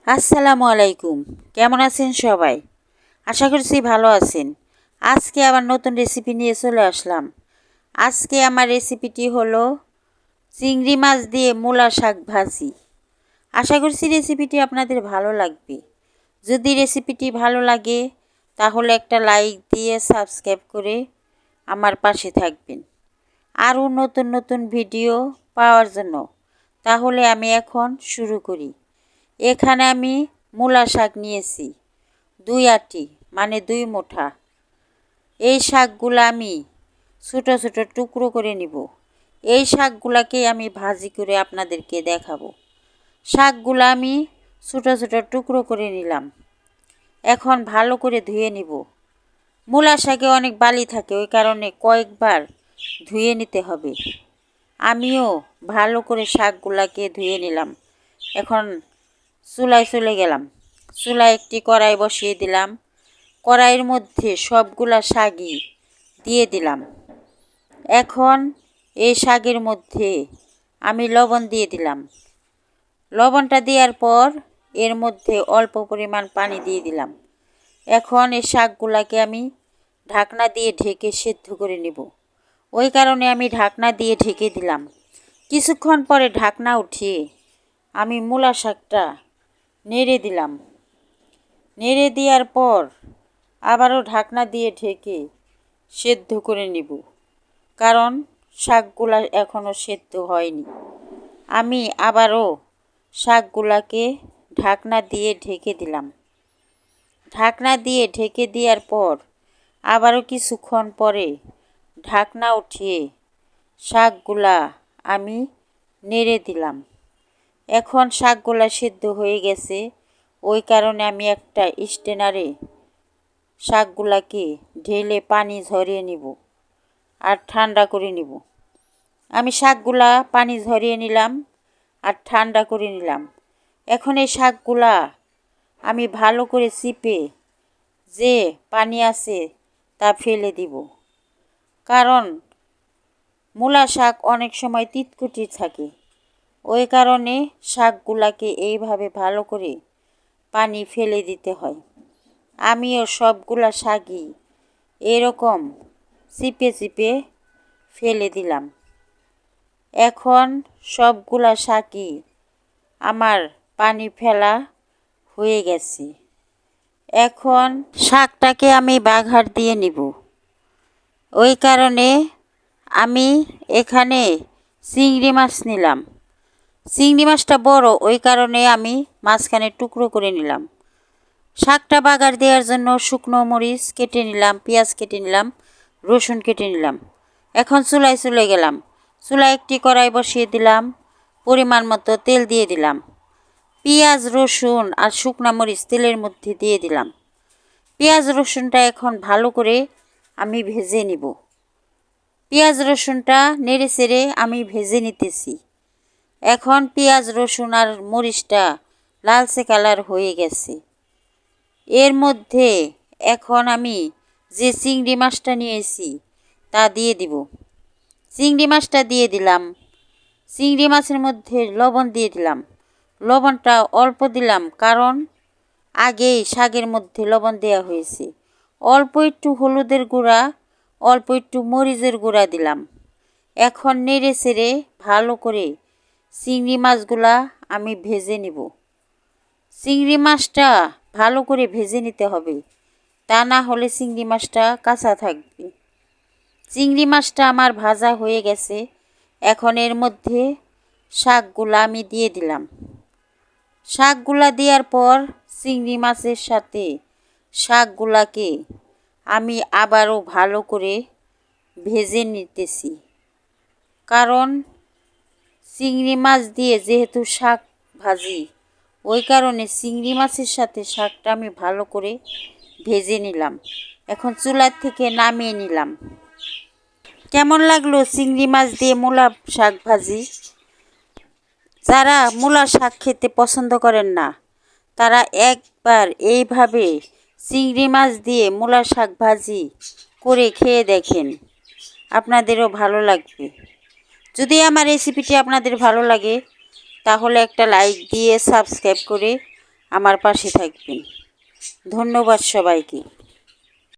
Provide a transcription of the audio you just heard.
আসসালামু আলাইকুম। কেমন আছেন সবাই? আশা করছি ভালো আছেন। আজকে আবার নতুন রেসিপি নিয়ে চলে আসলাম। আজকে আমার রেসিপিটি হলো চিংড়ি মাছ দিয়ে মূলা শাক ভাজি। আশা করছি রেসিপিটি আপনাদের ভালো লাগবে। যদি রেসিপিটি ভালো লাগে তাহলে একটা লাইক দিয়ে সাবস্ক্রাইব করে আমার পাশে থাকবেন আরও নতুন নতুন ভিডিও পাওয়ার জন্য। তাহলে আমি এখন শুরু করি। এখানে আমি মূলা শাক নিয়েছি 2 আটি, মানে 2 মুঠা। এই শাকগুলো আমি ছোটো ছোটো টুকরো করে নিব। এই শাকগুলাকে আমি ভাজি করে আপনাদেরকে দেখাবো। শাকগুলো আমি ছোটো ছোটো টুকরো করে নিলাম। এখন ভালো করে ধুয়ে নিব। মূলা শাকে অনেক বালি থাকে, ওই কারণে কয়েকবার ধুয়ে নিতে হবে। আমিও ভালো করে শাকগুলাকে ধুয়ে নিলাম। এখন চুলায় চলে গেলাম। চুলায় একটি কড়াই বসিয়ে দিলাম। কড়াইয়ের মধ্যে সবগুলা শাকই দিয়ে দিলাম। এখন এই শাকের মধ্যে আমি লবণ দিয়ে দিলাম। লবণটা দেওয়ার পর এর মধ্যে অল্প পরিমাণ পানি দিয়ে দিলাম। এখন এই শাকগুলাকে আমি ঢাকনা দিয়ে ঢেকে সেদ্ধ করে নেব। ওই কারণে আমি ঢাকনা দিয়ে ঢেকে দিলাম। কিছুক্ষণ পরে ঢাকনা উঠিয়ে আমি মূলা শাকটা নেড়ে দিলাম। নেড়ে দেওয়ার পর আবারও ঢাকনা দিয়ে ঢেকে সেদ্ধ করে নেব, কারণ শাকগুলা এখনও সেদ্ধ হয়নি। আমি আবারও শাকগুলাকে ঢাকনা দিয়ে ঢেকে দিলাম। ঢাকনা দিয়ে ঢেকে দেওয়ার পর আবারও কিছুক্ষণ পরে ঢাকনা উঠিয়ে শাকগুলা আমি নেড়ে দিলাম। এখন শাকগুলা সেদ্ধ হয়ে গেছে, ওই কারণে আমি একটা স্ট্রেনারে শাকগুলাকে ঢেলে পানি ঝরিয়ে নিব আর ঠান্ডা করে নিব। আমি শাকগুলা পানি ঝরিয়ে নিলাম আর ঠান্ডা করে নিলাম। এখন এই শাকগুলা আমি ভালো করে চিপে যে পানি আছে তা ফেলে দিব, কারণ মূলা শাক অনেক সময় তিতকুটি থাকে। ওই কারণে শাকগুলাকে এইভাবে ভালো করে পানি ফেলে দিতে হয়। আমিও সবগুলা শাকই এরকম চিপে চিপে ফেলে দিলাম। এখন সবগুলা শাকই আমার পানি ফেলা হয়ে গেছে। এখন শাকটাকে আমি বাঘার দিয়ে নিব। ওই কারণে আমি এখানে চিংড়ি মাছ নিলাম। চিংড়ি মাছটা বড়, ওই কারণে আমি মাঝখানে টুকরো করে নিলাম। শাকটা বাগার দেওয়ার জন্য শুকনো মরিচ কেটে নিলাম, পেঁয়াজ কেটে নিলাম, রসুন কেটে নিলাম। এখন চুলায় চলে গেলাম। চুলায় একটি কড়াই বসিয়ে দিলাম। পরিমাণ মতো তেল দিয়ে দিলাম। পেঁয়াজ রসুন আর শুকনো মরিচ তেলের মধ্যে দিয়ে দিলাম। পেঁয়াজ রসুনটা এখন ভালো করে আমি ভেজে নিব। পেঁয়াজ রসুনটা নেড়ে চেড়ে আমি ভেজে নিতেছি। এখন পেঁয়াজ রসুন আর মরিচটা লালচে কালার হয়ে গেছে। এর মধ্যে এখন আমি যে চিংড়ি মাছটা নিয়েছি তা দিয়ে দিব। চিংড়ি মাছটা দিয়ে দিলাম। চিংড়ি মাছের মধ্যে লবণ দিয়ে দিলাম। লবণটা অল্প দিলাম, কারণ আগেই শাকের মধ্যে লবণ দেওয়া হয়েছে। অল্প একটু হলুদের গুঁড়া, অল্প একটু মরিচের গুঁড়া দিলাম। এখন নেড়ে চেড়ে ভালো করে চিংড়ি মাছগুলা আমি ভেজে নিব। চিংড়ি মাছটা ভালো করে ভেজে নিতে হবে, তা না হলে চিংড়ি মাছটা কাঁচা থাকবে। চিংড়ি মাছটা আমার ভাজা হয়ে গেছে। এখন এর মধ্যে শাকগুলা আমি দিয়ে দিলাম। শাকগুলা দেওয়ার পর চিংড়ি মাছের সাথে শাকগুলাকে আমি আবারও ভালো করে ভেজে নিতেছি, কারণ চিংড়ি মাছ দিয়ে যেহেতু শাক ভাজি, ওই কারণে চিংড়ি মাছের সাথে শাকটা আমি ভালো করে ভেজে নিলাম। এখন চুলার থেকে নামিয়ে নিলাম। কেমন লাগলো চিংড়ি মাছ দিয়ে মূলা শাক ভাজি? যারা মূলা শাক খেতে পছন্দ করেন না, তারা একবার এইভাবে চিংড়ি মাছ দিয়ে মূলা শাক ভাজি করে খেয়ে দেখেন, আপনাদেরও ভালো লাগবে। যদি আমার রেসিপিটি আপনাদের ভালো লাগে তাহলে একটা লাইক দিয়ে সাবস্ক্রাইব করে আমার পাশে থাকবেন। ধন্যবাদ সবাইকে।